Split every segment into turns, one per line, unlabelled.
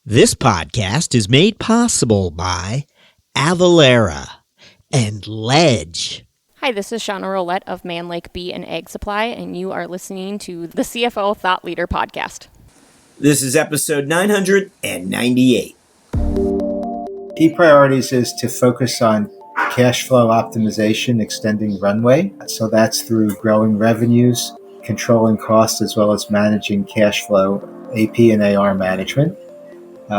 This podcast is made possible by Avalara and Ledge.
Hi, this is Shauna Roulette of Man Lake Bee and Egg Supply, and you are listening to the CFO Thought Leader Podcast.
This is episode 998.
Key priorities is to focus on cash flow optimization, extending runway. So that's through growing revenues, controlling costs, as well as managing cash flow, AP and AR management.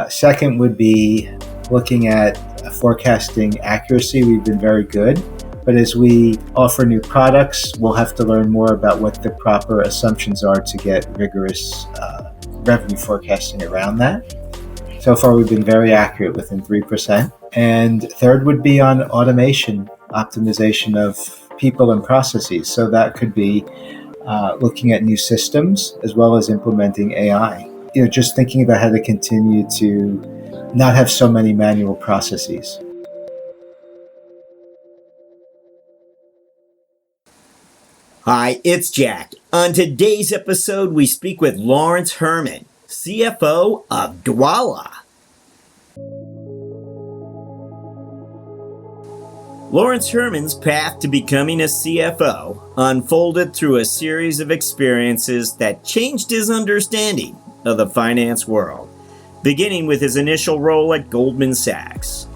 Second would be looking at forecasting accuracy. We've been very good, but as we offer new products, we'll have to learn more about what the proper assumptions are to get rigorous revenue forecasting around that. So far, we've been very accurate, within 3%. And third would be on automation, optimization of people and processes. So that could be looking at new systems as well as implementing AI. Just thinking about how to continue to not have so many manual processes.
Hi, it's Jack. On today's episode, we speak with Lawrence Herman, CFO of Dwolla. Lawrence Herman's path to becoming a CFO unfolded through a series of experiences that changed his understanding of the finance world, beginning with his initial role at Goldman Sachs.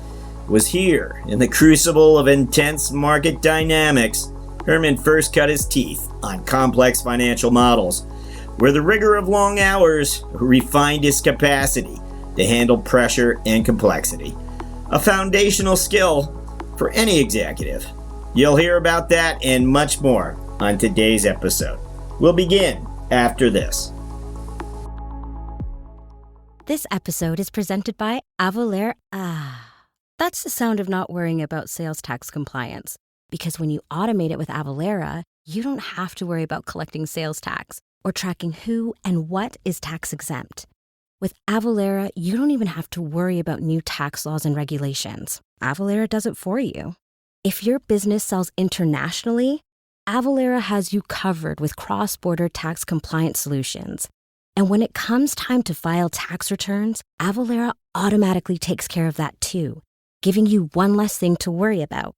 It was here, in the crucible of intense market dynamics, Herman first cut his teeth on complex financial models, where the rigor of long hours refined his capacity to handle pressure and complexity, a foundational skill for any executive. You'll hear about that and much more on today's episode. We'll begin after this.
This episode is presented by Avalara. That's the sound of not worrying about sales tax compliance. Because when you automate it with Avalara, you don't have to worry about collecting sales tax or tracking who and what is tax exempt. With Avalara, you don't even have to worry about new tax laws and regulations. Avalara does it for you. If your business sells internationally, Avalara has you covered with cross-border tax compliance solutions. And when it comes time to file tax returns, Avalara automatically takes care of that too, giving you one less thing to worry about.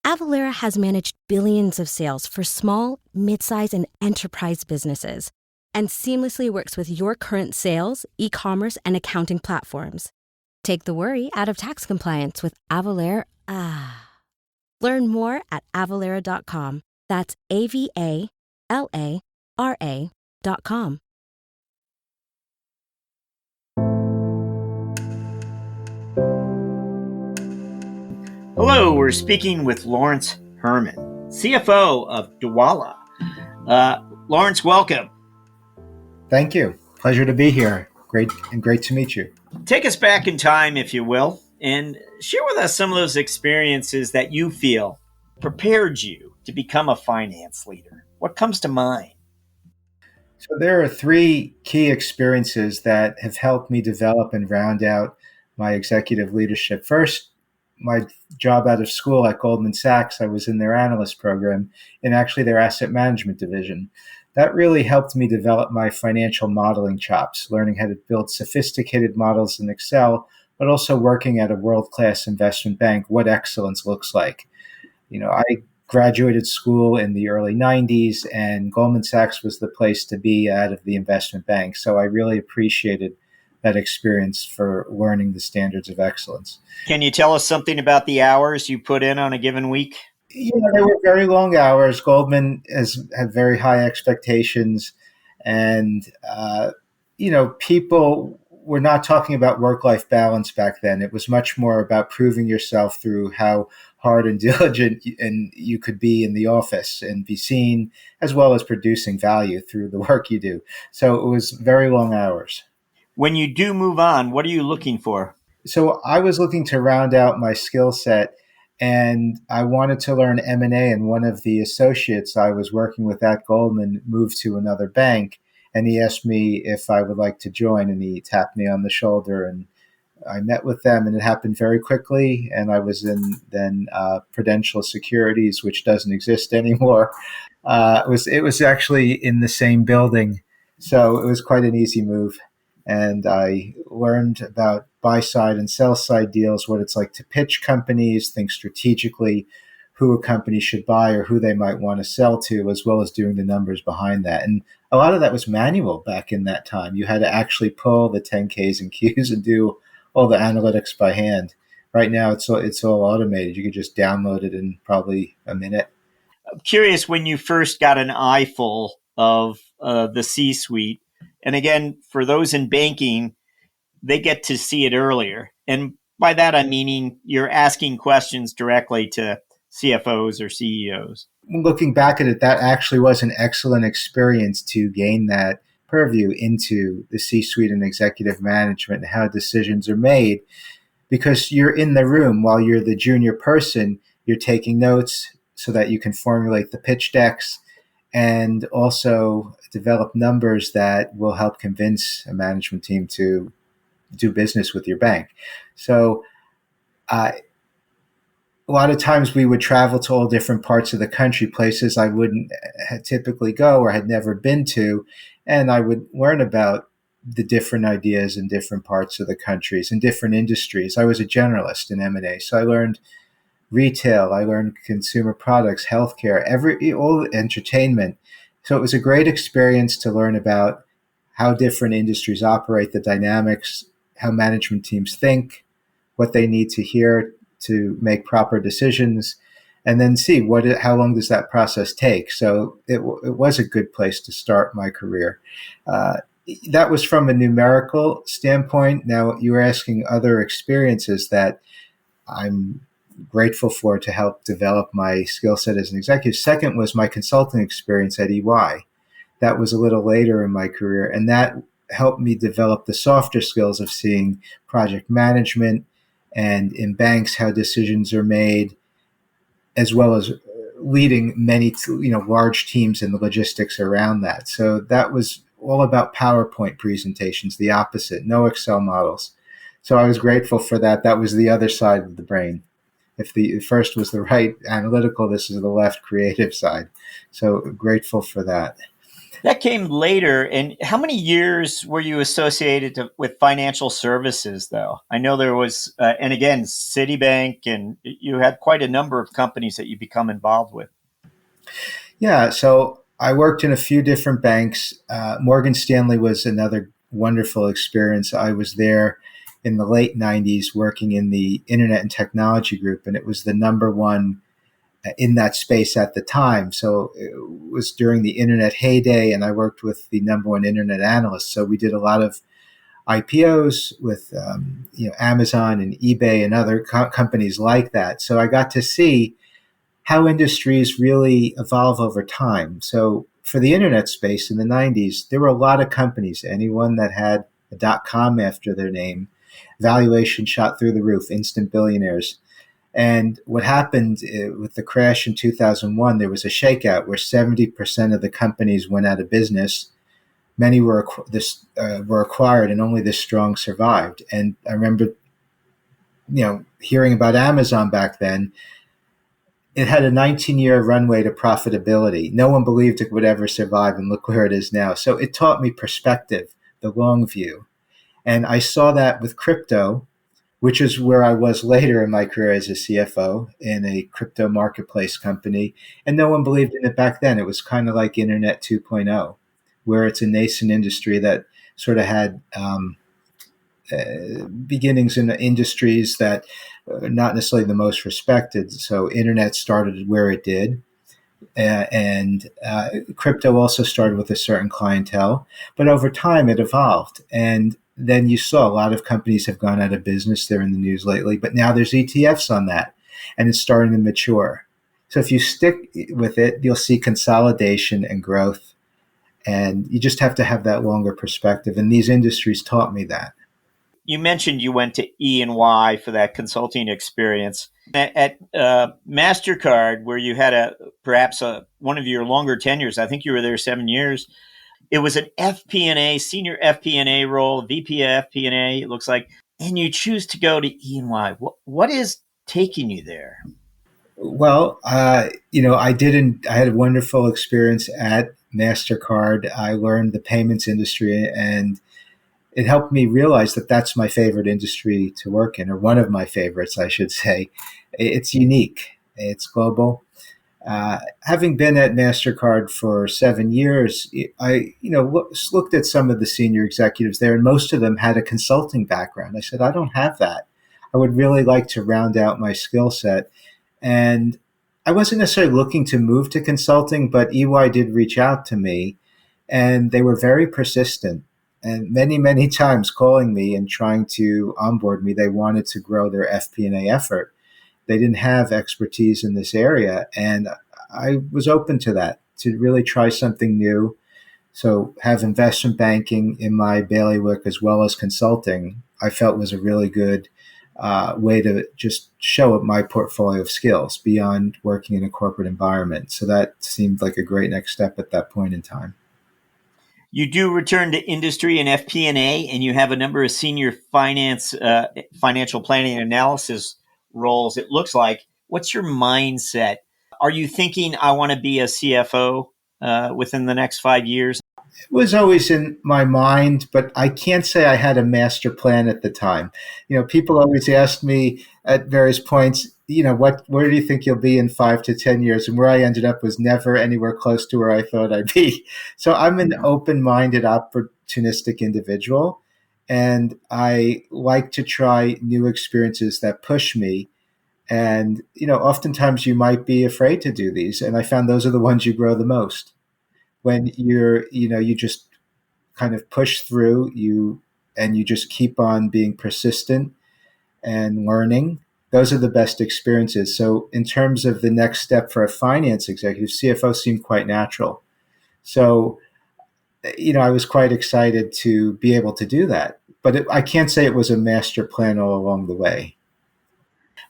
Avalara has managed billions of sales for small, mid-size, and enterprise businesses, and seamlessly works with your current sales, e-commerce, and accounting platforms. Take the worry out of tax compliance with Avalara. Learn more at avalara.com. That's AVALARA.com.
Hello, we're speaking with Lawrence Herman, CFO of Dwolla. Lawrence, welcome.
Thank you. Pleasure to be here. Great to meet you.
Take us back in time, if you will, and share with us some of those experiences that you feel prepared you to become a finance leader. What comes to mind?
So there are three key experiences that have helped me develop and round out my executive leadership. First, my job out of school at Goldman Sachs, I was in their analyst program and actually their asset management division. That really helped me develop my financial modeling chops, learning how to build sophisticated models in Excel, but also working at a world-class investment bank, what excellence looks like. I graduated school in the early 90s, and Goldman Sachs was the place to be out of the investment bank. So I really appreciated that experience for learning the standards of excellence.
Can you tell us something about the hours you put in on a given week?
They were very long hours. Goldman had very high expectations, and people were not talking about work-life balance back then. It was much more about proving yourself through how hard and diligent you could be in the office and be seen, as well as producing value through the work you do. So it was very long hours.
When you do move on, what are you looking for?
So I was looking to round out my skill set, and I wanted to learn M&A, and one of the associates I was working with at Goldman moved to another bank, and he asked me if I would like to join, and he tapped me on the shoulder, and I met with them, and it happened very quickly, and I was in then Prudential Securities, which doesn't exist anymore. It was actually in the same building, so it was quite an easy move. And I learned about buy side and sell side deals, what it's like to pitch companies, think strategically, who a company should buy or who they might want to sell to, as well as doing the numbers behind that. And a lot of that was manual back in that time. You had to actually pull the 10Ks and Qs and do all the analytics by hand. Right now, it's all automated. You can just download it in probably a minute.
I'm curious, when you first got an eyeful of the C-suite, and again, for those in banking, they get to see it earlier. And by that, I'm meaning you're asking questions directly to CFOs or CEOs.
Looking back at it, that actually was an excellent experience to gain that purview into the C-suite and executive management and how decisions are made, because you're in the room while you're the junior person. You're taking notes so that you can formulate the pitch decks and also develop numbers that will help convince a management team to do business with your bank. So a lot of times we would travel to all different parts of the country, places I wouldn't typically go or had never been to, and I would learn about the different ideas in different parts of the countries and different industries. I was a generalist in M&A, so I learned retail, I learned consumer products, healthcare, all entertainment. So it was a great experience to learn about how different industries operate, the dynamics, how management teams think, what they need to hear to make proper decisions, and then see how long does that process take. So it was a good place to start my career. That was from a numerical standpoint. Now you were asking other experiences that I'm grateful for to help develop my skill set as an executive. Second was my consulting experience at EY. That was a little later in my career, and that helped me develop the softer skills of seeing project management and in banks how decisions are made, as well as leading many large teams and the logistics around that. So that was all about PowerPoint presentations, the opposite, no Excel models. So I was grateful for that. That was the other side of the brain. If the first was the right analytical, this is the left creative side. So grateful for that.
That came later. And how many years were you associated with financial services, though? I know there was, and again, Citibank, and you had quite a number of companies that you become involved with.
Yeah, so I worked in a few different banks. Morgan Stanley was another wonderful experience. I was there in the late 90s working in the Internet and Technology Group, and it was the number one in that space at the time. So it was during the internet heyday, and I worked with the number one internet analyst. So we did a lot of IPOs with Amazon and eBay and other companies like that. So I got to see how industries really evolve over time. So for the internet space in the 90s, there were a lot of companies. Anyone that had a .com after their name, valuation shot through the roof, instant billionaires. And what happened with the crash in 2001, there was a shakeout where 70% of the companies went out of business. Many were acquired, and only the strong survived. And I remember, hearing about Amazon back then. It had a 19-year runway to profitability. No one believed it would ever survive, and look where it is now. So it taught me perspective, the long view. And I saw that with crypto, which is where I was later in my career as a CFO in a crypto marketplace company. And no one believed in it back then. It was kind of like Internet 2.0, where it's a nascent industry that sort of had beginnings in industries that are not necessarily the most respected. So Internet started where it did. And crypto also started with a certain clientele. But over time, it evolved. And then you saw a lot of companies have gone out of business. They're in the news lately, but now there's ETFs on that, and it's starting to mature. So if you stick with it, you'll see consolidation and growth, and you just have to have that longer perspective. And these industries taught me that.
You mentioned you went to E&Y for that consulting experience. At MasterCard, where you had perhaps one of your longer tenures, I think you were there 7 years. It was an FP&A, senior FP&A role, VP of FP&A, it looks like, and you choose to go to E&Y. What is taking you there?
Well, I had a wonderful experience at MasterCard. I learned the payments industry, and it helped me realize that that's my favorite industry to work in, or one of my favorites, I should say. It's unique. It's global. Having been at MasterCard for 7 years, I looked at some of the senior executives there, and most of them had a consulting background. I said, I don't have that. I would really like to round out my skill set. And I wasn't necessarily looking to move to consulting, but EY did reach out to me, and they were very persistent and many, many times calling me and trying to onboard me. They wanted to grow their FP&A effort. They didn't have expertise in this area, and I was open to that, to really try something new. So have investment banking in my bailiwick as well as consulting, I felt was a really good way to just show up my portfolio of skills beyond working in a corporate environment. So that seemed like a great next step at that point in time.
You do return to industry and FP&A, and you have a number of senior financial planning and analysis roles, it looks like. What's your mindset? Are you thinking, I want to be a CFO within the next 5 years?
It was always in my mind, but I can't say I had a master plan at the time. People always asked me at various points, where do you think you'll be in 5 to 10 years? And where I ended up was never anywhere close to where I thought I'd be. So I'm an open-minded, opportunistic individual, and I like to try new experiences that push me. And, oftentimes you might be afraid to do these. And I found those are the ones you grow the most. When you just kind of push through and you just keep on being persistent and learning, those are the best experiences. So in terms of the next step for a finance executive, CFO seemed quite natural. So, I was quite excited to be able to do that. But I can't say it was a master plan all along the way.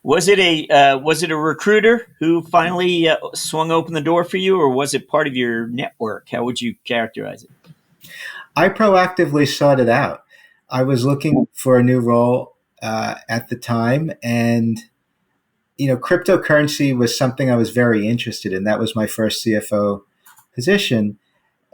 Was it a recruiter who finally swung open the door for you, or was it part of your network? How would you characterize it?
I proactively sought it out. I was looking for a new role at the time, and cryptocurrency was something I was very interested in. That was my first CFO position.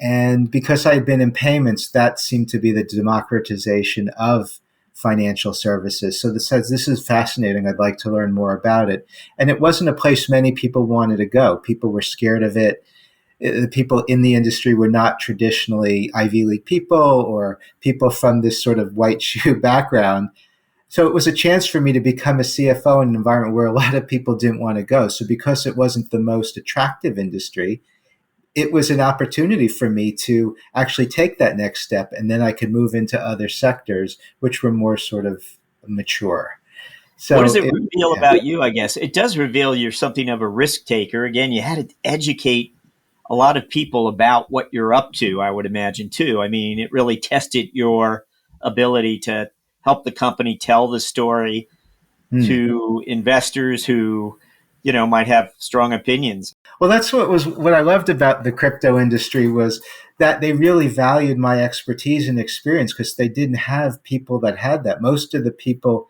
And because I had been in payments, that seemed to be the democratization of financial services. So this says, this is fascinating. I'd like to learn more about it. And it wasn't a place many people wanted to go. People were scared of it. The people in the industry were not traditionally Ivy League people or people from this sort of white shoe background. So it was a chance for me to become a CFO in an environment where a lot of people didn't want to go. So because it wasn't the most attractive industry, it was an opportunity for me to actually take that next step, and then I could move into other sectors, which were more sort of mature. So
what does it reveal about you, I guess? It does reveal you're something of a risk taker. Again, you had to educate a lot of people about what you're up to, I would imagine, too. I mean, it really tested your ability to help the company tell the story to investors who, might have strong opinions.
Well, that's what I loved about the crypto industry was that they really valued my expertise and experience because they didn't have people that had that. Most of the people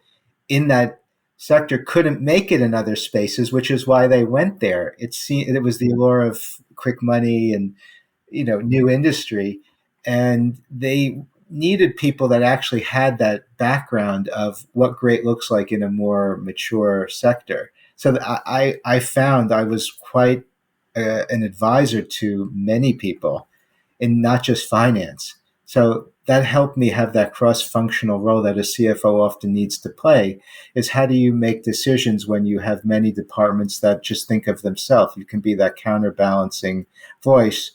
in that sector couldn't make it in other spaces, which is why they went there. It was the allure of quick money and, new industry. And they needed people that actually had that background of what great looks like in a more mature sector. So I found I was quite an advisor to many people in not just finance. So that helped me have that cross-functional role that a CFO often needs to play, is how do you make decisions when you have many departments that just think of themselves? You can be that counterbalancing voice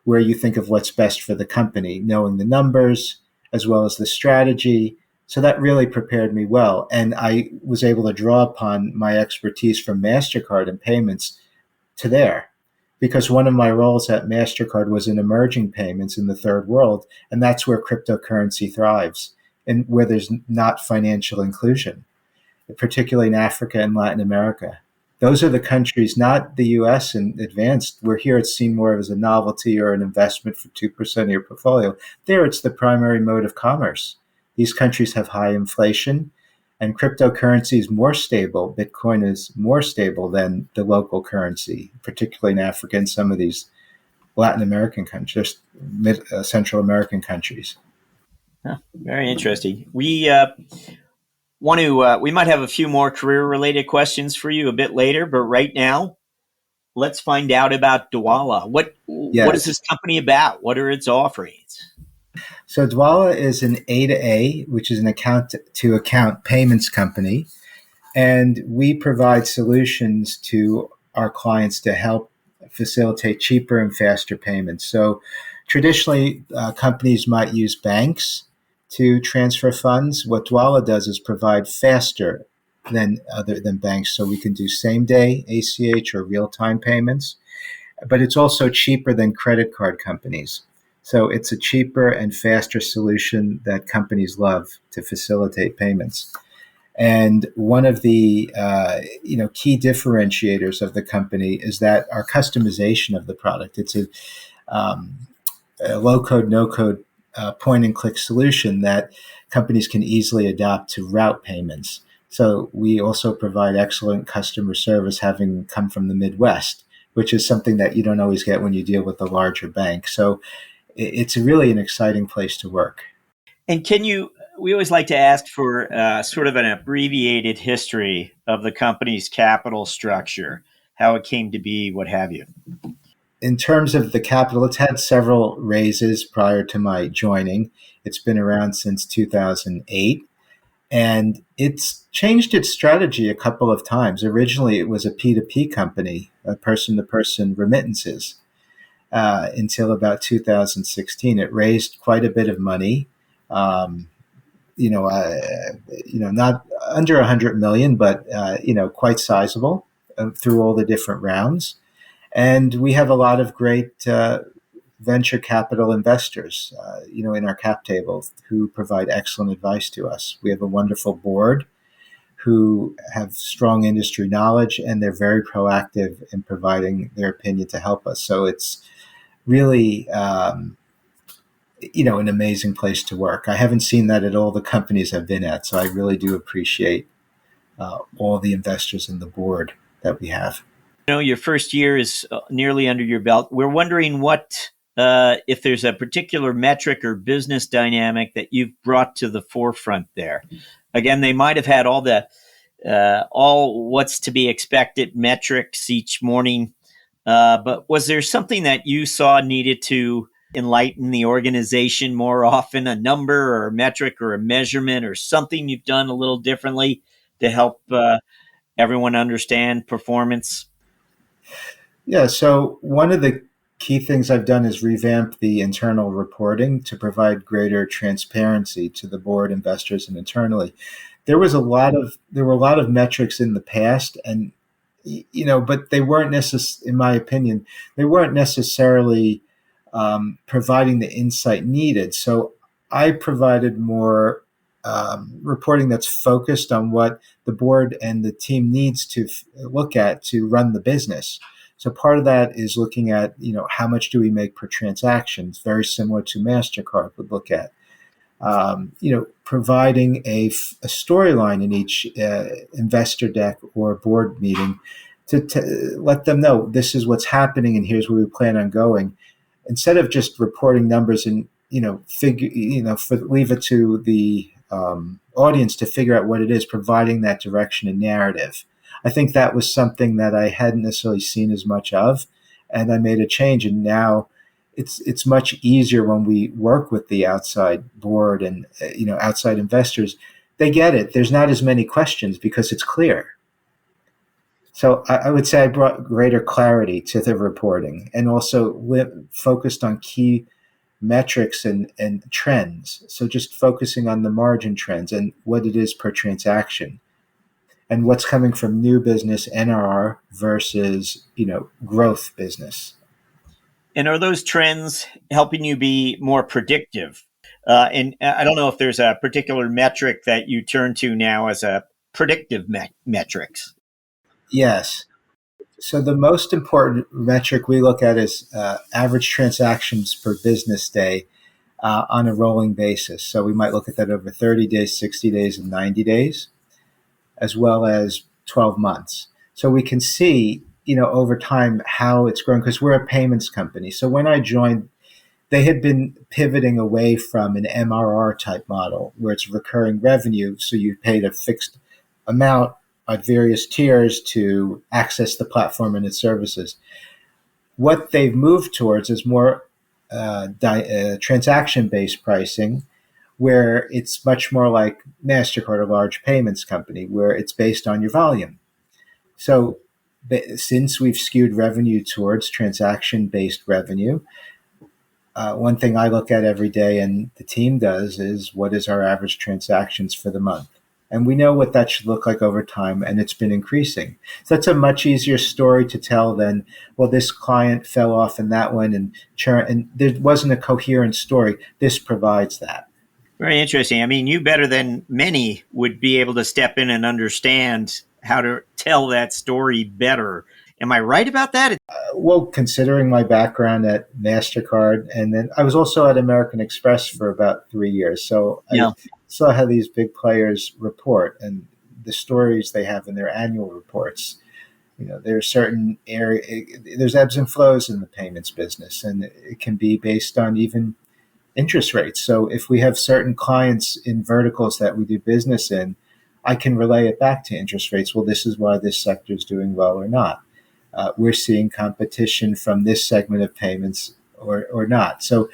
where you think of what's best for the company, knowing the numbers as well as the strategy. So that really prepared me well. And I was able to draw upon my expertise from MasterCard and payments to there. Because one of my roles at MasterCard was in emerging payments in the third world, and that's where cryptocurrency thrives and where there's not financial inclusion, particularly in Africa and Latin America. Those are the countries, not the US and advanced, where here it's seen more as a novelty or an investment for 2% of your portfolio. There it's the primary mode of commerce. These countries have high inflation, and cryptocurrency is more stable. Bitcoin is more stable than the local currency, particularly in Africa and some of these Latin American countries, Central American countries.
Huh, very interesting. We might have a few more career related questions for you a bit later, but right now, let's find out about Dwolla. What is
Yes.
this company about? What are its offerings?
So Dwolla is an A to A, which is an account to account payments company. And we provide solutions to our clients to help facilitate cheaper and faster payments. So traditionally, companies might use banks to transfer funds. What Dwolla does is provide faster than banks, so we can do same day ACH or real time payments. But it's also cheaper than credit card companies. So it's a cheaper and faster solution that companies love to facilitate payments. And one of the key differentiators of the company is that our customization of the product. It's a low code, no code point and click solution that companies can easily adopt to route payments. So we also provide excellent customer service, having come from the Midwest, which is something that you don't always get when you deal with a larger bank. So it's really an exciting place to work.
And we always like to ask for sort of an abbreviated history of the company's capital structure, how it came to be, what have you.
In terms of the capital, it's had several raises prior to my joining. It's been around since 2008, and it's changed its strategy a couple of times. Originally, it was a P2P company, person to person remittances, until about 2016. It raised quite a bit of money. Um, not under 100 million, but quite sizable through all the different rounds. And we have a lot of great venture capital investors, in our cap table who provide excellent advice to us. We have a wonderful board who have strong industry knowledge, and they're very proactive in providing their opinion to help us. So it's really, an amazing place to work. I haven't seen that at all the companies I've been at, so I really do appreciate all the investors in the board that we have.
Your first year is nearly under your belt. We're wondering if there's a particular metric or business dynamic that you've brought to the forefront there. Again, they might have had all what's to be expected metrics each morning, but was there something that you saw needed to enlighten the organization more often, a number or a metric or a measurement or something you've done a little differently to help everyone understand performance?
Yeah, so one of the key things I've done is revamp the internal reporting to provide greater transparency to the board, investors, and internally. There were a lot of metrics in the past, and but they weren't in my opinion, they weren't necessarily providing the insight needed. So I provided more reporting that's focused on what the board and the team needs to look at to run the business. So part of that is looking at, how much do we make per transaction? It's very similar to MasterCard would look at. Providing a storyline in each investor deck or board meeting to let them know this is what's happening and here's where we plan on going, instead of just reporting numbers and leave it to the audience to figure out what it is, providing that direction and narrative. I think that was something that I hadn't necessarily seen as much of, and I made a change. And now it's much easier when we work with the outside board and outside investors. They get it. There's not as many questions because it's clear. So I would say I brought greater clarity to the reporting, and also focused on key metrics and trends. So just focusing on the margin trends and what it is per transaction, and what's coming from new business NRR versus growth business.
And are those trends helping you be more predictive? And I don't know if there's a particular metric that you turn to now as a predictive metrics.
Yes. So the most important metric we look at is average transactions per business day on a rolling basis. So we might look at that over 30 days, 60 days, and 90 days, as well as 12 months. So we can see, over time how it's growing, because we're a payments company. So when I joined, they had been pivoting away from an MRR type model where it's recurring revenue. So you paid a fixed amount at various tiers to access the platform and its services. What they've moved towards is more transaction-based pricing, where it's much more like MasterCard, a large payments company, where it's based on your volume. So since we've skewed revenue towards transaction-based revenue, one thing I look at every day and the team does is what is our average transactions for the month? And we know what that should look like over time, and it's been increasing. So that's a much easier story to tell than, well, this client fell off in that one and there wasn't a coherent story. This provides that.
Very interesting. I mean, you better than many would be able to step in and understand how to tell that story better. Am I right about that?
Well, considering my background at MasterCard, and then I was also at American Express for about 3 years. So I saw how these big players report and the stories they have in their annual reports. There are certain there's ebbs and flows in the payments business, and it can be based on even interest rates. So if we have certain clients in verticals that we do business in, I can relay it back to interest rates. Well, this is why this sector is doing well or not. We're seeing competition from this segment of payments or not. So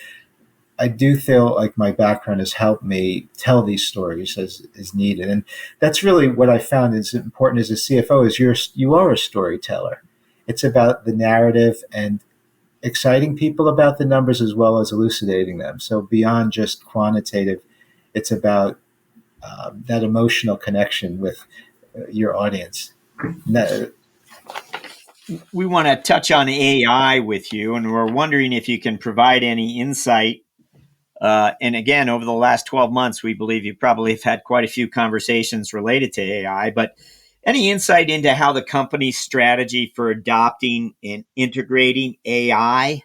I do feel like my background has helped me tell these stories as needed. And that's really what I found is important as a CFO is you are a storyteller. It's about the narrative and exciting people about the numbers as well as elucidating them. So beyond just quantitative, it's about that emotional connection with your audience.
We want to touch on AI with you, and we're wondering if you can provide any insight. And again, over the last 12 months, we believe you probably have had quite a few conversations related to AI, but any insight into how the company's strategy for adopting and integrating AI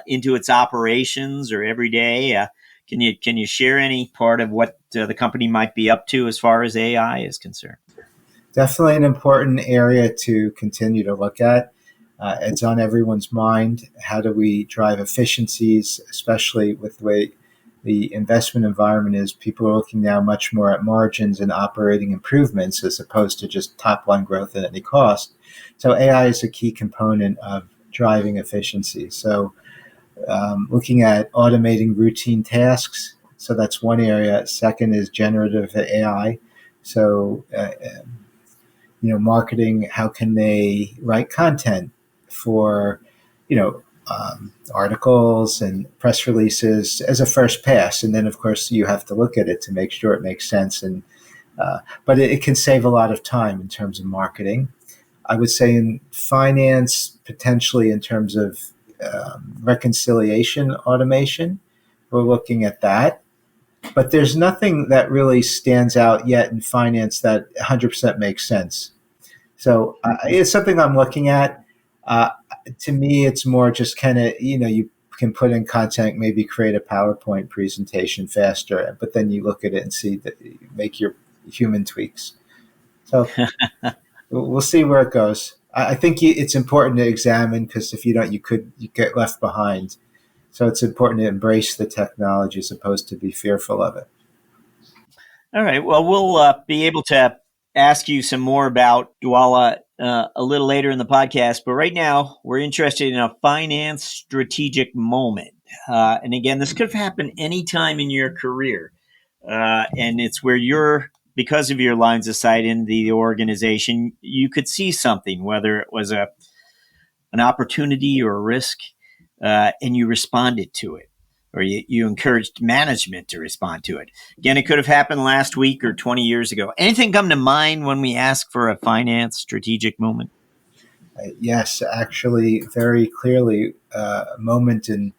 into its operations or every day? Can you share any part of what the company might be up to as far as AI is concerned?
Definitely an important area to continue to look at. It's on everyone's mind. How do we drive efficiencies, especially with the way the investment environment is? People are looking now much more at margins and operating improvements as opposed to just top line growth at any cost. So AI is a key component of driving efficiency. So looking at automating routine tasks. So that's one area. Second is generative AI. So, marketing, how can they write content for, articles and press releases as a first pass. And then, of course, you have to look at it to make sure it makes sense. And but it can save a lot of time in terms of marketing. I would say in finance, potentially in terms of reconciliation automation, we're looking at that. But there's nothing that really stands out yet in finance that 100% makes sense. So it's something I'm looking at. To me, it's more just kind of, you can put in content, maybe create a PowerPoint presentation faster, but then you look at it and see that you make your human tweaks. So we'll see where it goes. I think it's important to examine because if you don't, you get left behind. So it's important to embrace the technology as opposed to be fearful of it.
All right. Well, we'll be able to ask you some more about Dwolla a little later in the podcast. But right now, we're interested in a finance strategic moment. And again, this could have happened any time in your career. And it's where because of your lines of sight in the organization, you could see something, whether it was an opportunity or a risk, and you responded to it, or you encouraged management to respond to it. Again, it could have happened last week or 20 years ago. Anything come to mind when we ask for a finance strategic moment?
Yes, actually, very clearly, a moment in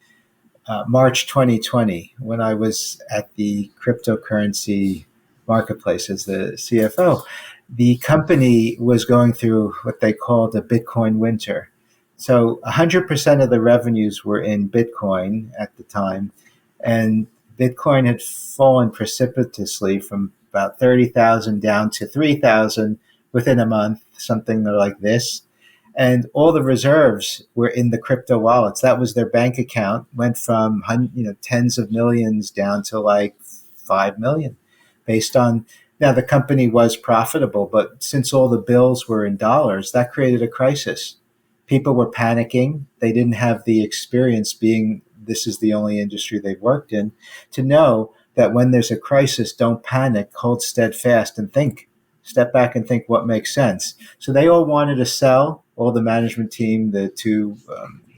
March 2020 when I was at the cryptocurrency marketplace as the CFO. The company was going through what they called a Bitcoin winter. So 100% of the revenues were in Bitcoin at the time, and Bitcoin had fallen precipitously from about 30,000 down to 3,000 within a month, something like this. And all the reserves were in the crypto wallets. That was their bank account. Went from tens of millions down to like 5 million, based on, now the company was profitable, but since all the bills were in dollars, that created a crisis. People were panicking. They didn't have the experience, being this is the only industry they've worked in, to know that when there's a crisis, don't panic, hold steadfast, and think. Step back and think what makes sense. So they all wanted to sell. All the management team, the two,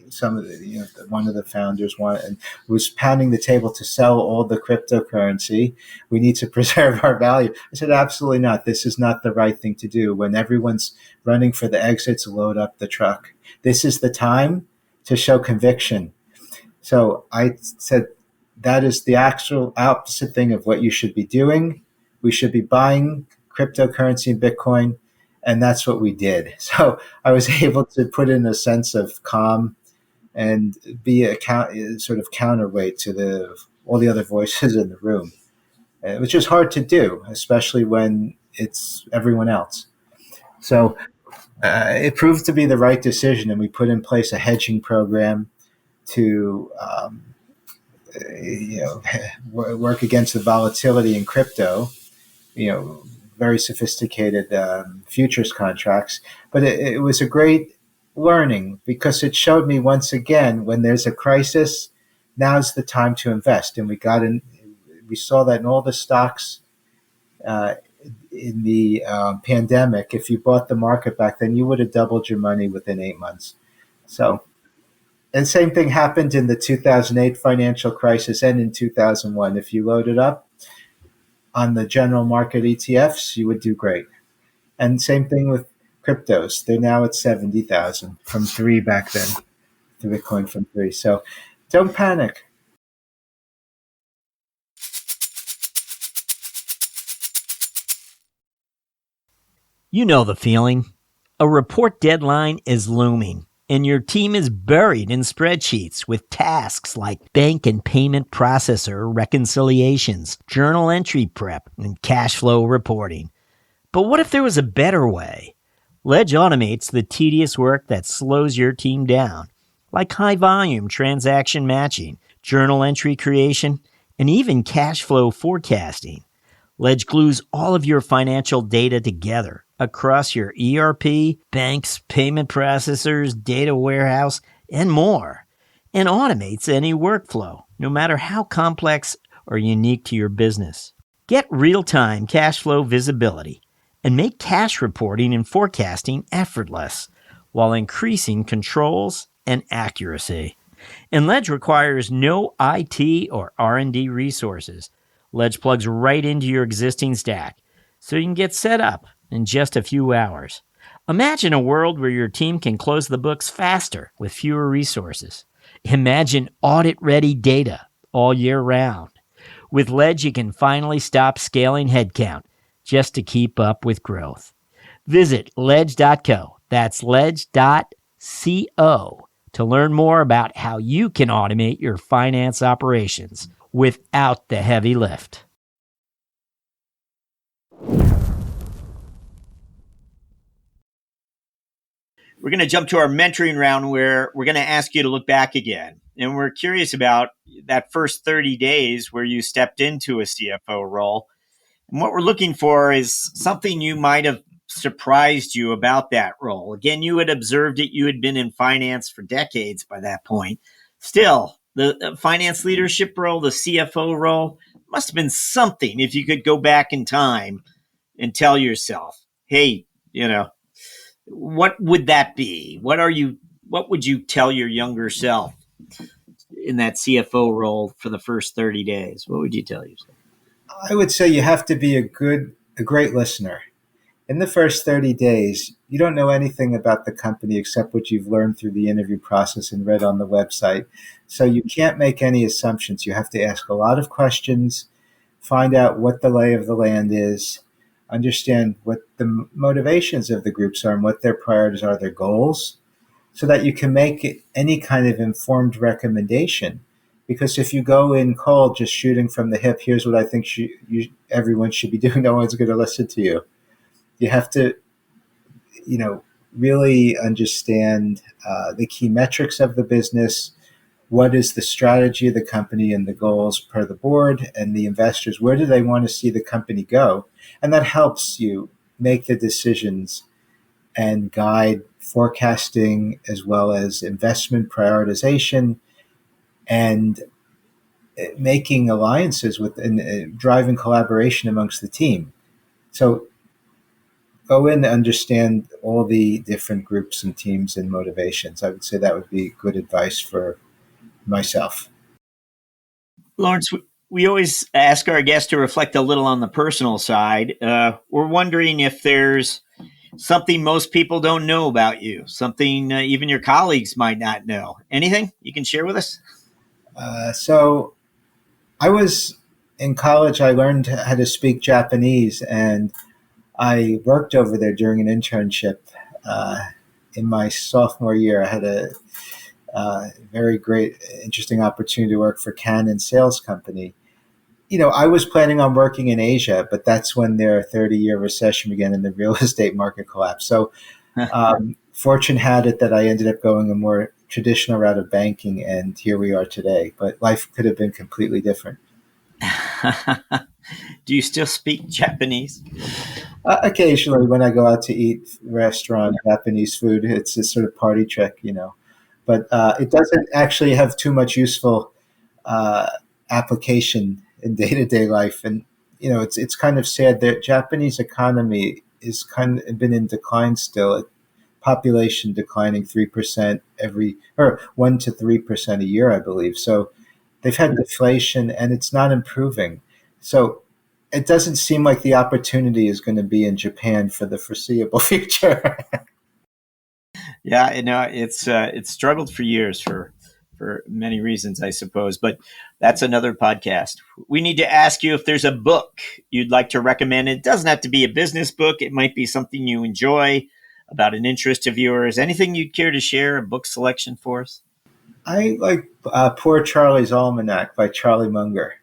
some of the, one of the founders wanted, and was pounding the table to sell all the cryptocurrency. We need to preserve our value. I said, absolutely not. This is not the right thing to do. When everyone's running for the exits, load up the truck. This is the time to show conviction. So I said, that is the actual opposite thing of what you should be doing. We should be buying cryptocurrency and Bitcoin. And that's what we did. So I was able to put in a sense of calm and be a sort of counterweight to all the other voices in the room, which is hard to do, especially when it's everyone else. So it proved to be the right decision, and we put in place a hedging program to work against the volatility in crypto. Very sophisticated futures contracts. But it was a great learning, because it showed me once again, when there's a crisis, now's the time to invest. And we saw that in all the stocks in the pandemic. If you bought the market back then, you would have doubled your money within 8 months. So, and same thing happened in the 2008 financial crisis and in 2001. If you loaded up on the general market ETFs, you would do great. And same thing with cryptos. They're now at 70,000 from 3 back then, to Bitcoin from 3. So don't panic.
You know the feeling. A report deadline is looming, and your team is buried in spreadsheets with tasks like bank and payment processor reconciliations, journal entry prep, and cash flow reporting. But what if there was a better way? Ledge automates the tedious work that slows your team down, like high-volume transaction matching, journal entry creation, and even cash flow forecasting. Ledge glues all of your financial data together across your ERP, banks, payment processors, data warehouse, and more, and automates any workflow, no matter how complex or unique to your business. Get real-time cash flow visibility and make cash reporting and forecasting effortless while increasing controls and accuracy. And Ledge requires no IT or R&D resources. Ledge plugs right into your existing stack, so you can get set up in just a few hours. Imagine a world where your team can close the books faster with fewer resources. Imagine audit-ready data all year round. With Ledge, you can finally stop scaling headcount just to keep up with growth. Visit ledge.co. That's ledge.co to learn more about how you can automate your finance operations without the heavy lift.
We're going to jump to our mentoring round, where we're going to ask you to look back again. And we're curious about that first 30 days where you stepped into a CFO role. And what we're looking for is something you might have surprised you about that role. Again, you had observed it. You had been in finance for decades by that point. Still, the finance leadership role, the CFO role, must have been something if you could go back in time and tell yourself, hey, what would that be? What would you tell your younger self in that CFO role for the first 30 days? What would you tell yourself?
I would say you have to be a great listener. In the first 30 days, you don't know anything about the company except what you've learned through the interview process and read on the website. So you can't make any assumptions. You have to ask a lot of questions, find out what the lay of the land is, understand what the motivations of the groups are and what their priorities are, their goals, so that you can make any kind of informed recommendation. Because if you go in cold, just shooting from the hip, here's what I think everyone should be doing, no one's going to listen to you. You have to, really understand the key metrics of the business, what is the strategy of the company and the goals per the board and the investors, where do they want to see the company go? And that helps you make the decisions and guide forecasting as well as investment prioritization and making alliances with and driving collaboration amongst the team. So go in and understand all the different groups and teams and motivations. I would say that would be good advice for myself.
Lawrence, we always ask our guests to reflect a little on the personal side. We're wondering if there's something most people don't know about you, something even your colleagues might not know. Anything you can share with us?
So I was in college, I learned how to speak Japanese, and I worked over there during an internship in my sophomore year. I had a very great, interesting opportunity to work for Canon Sales Company. I was planning on working in Asia, but that's when their 30-year recession began and the real estate market collapsed. So fortune had it that I ended up going a more traditional route of banking, and here we are today. But life could have been completely different.
Do you still speak Japanese?
Occasionally, when I go out to eat restaurant Japanese food, it's a sort of party trick, But it doesn't actually have too much useful application in day-to-day life. And it's kind of sad that Japanese economy is kind of been in decline still. Population declining 3% or 1 to 3% a year, I believe. So they've had deflation, and it's not improving. So it doesn't seem like the opportunity is going to be in Japan for the foreseeable future.
Yeah, it's struggled for years for many reasons, I suppose, but that's another podcast. We need to ask you if there's a book you'd like to recommend. It doesn't have to be a business book. It might be something you enjoy, about an interest of yours. Anything you'd care to share, a book selection for us?
I like Poor Charlie's Almanac by Charlie Munger.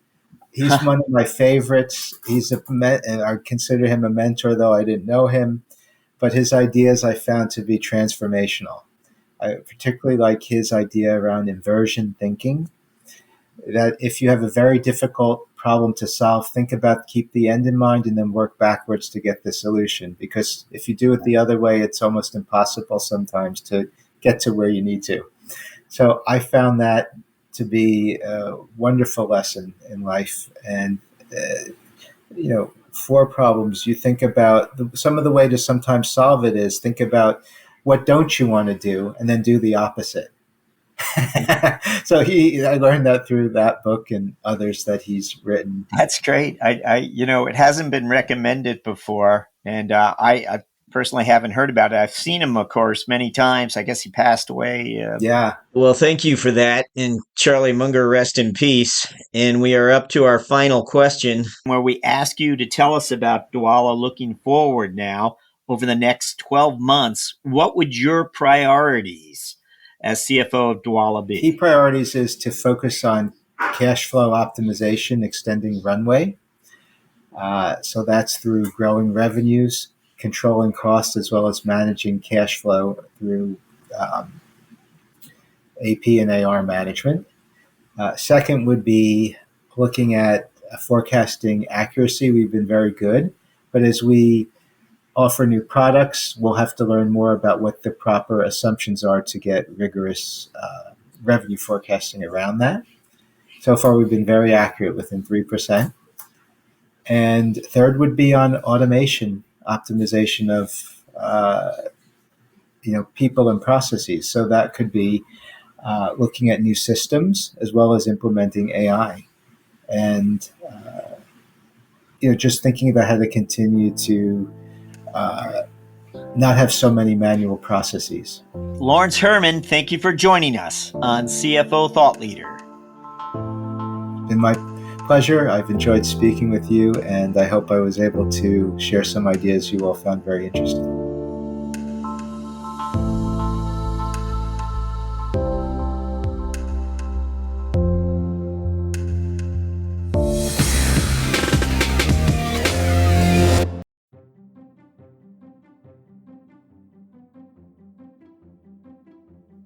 He's one of my favorites. I consider him a mentor, though I didn't know him. But his ideas I found to be transformational. I particularly like his idea around inversion thinking, that if you have a very difficult problem to solve, keep the end in mind and then work backwards to get the solution. Because if you do it the other way, it's almost impossible sometimes to get to where you need to. So I found that to be a wonderful lesson in life. And, for problems, you think about some of the way to sometimes solve it is think about what don't you want to do and then do the opposite. So I learned that through that book and others that he's written.
That's great. It hasn't been recommended before, and I personally haven't heard about it. I've seen him, of course, many times. I guess he passed away.
Yeah.
Well, thank you for that. And Charlie Munger, rest in peace. And we are up to our final question, where we ask you to tell us about Dwolla looking forward now over the next 12 months. What would your priorities as CFO of Dwolla be?
Key priorities is to focus on cash flow optimization, extending runway. So that's through growing revenues, controlling costs, as well as managing cash flow through AP and AR management. Second would be looking at forecasting accuracy. We've been very good, but as we offer new products, we'll have to learn more about what the proper assumptions are to get rigorous revenue forecasting around that. So far, we've been very accurate, within 3%. And third would be on automation, optimization of people and processes. So that could be looking at new systems as well as implementing AI, and just thinking about how to continue to not have so many manual processes.
Lawrence Herman, thank you for joining us on CFO Thought Leader.
It's been my pleasure. I've enjoyed speaking with you, and I hope I was able to share some ideas you all found very interesting.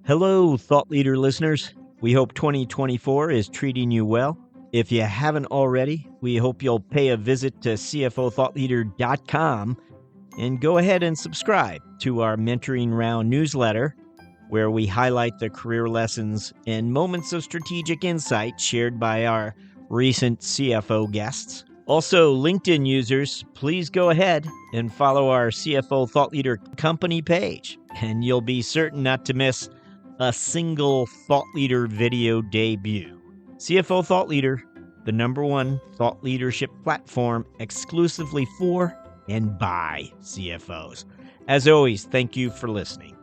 Hello, Thought Leader listeners. We hope 2024 is treating you well. If you haven't already, we hope you'll pay a visit to CFOThoughtLeader.com and go ahead and subscribe to our Mentoring Round newsletter, where we highlight the career lessons and moments of strategic insight shared by our recent CFO guests. Also, LinkedIn users, please go ahead and follow our CFO Thought Leader company page, and you'll be certain not to miss a single Thought Leader video debut. CFO Thought Leader, the #1 thought leadership platform exclusively for and by CFOs. As always, thank you for listening.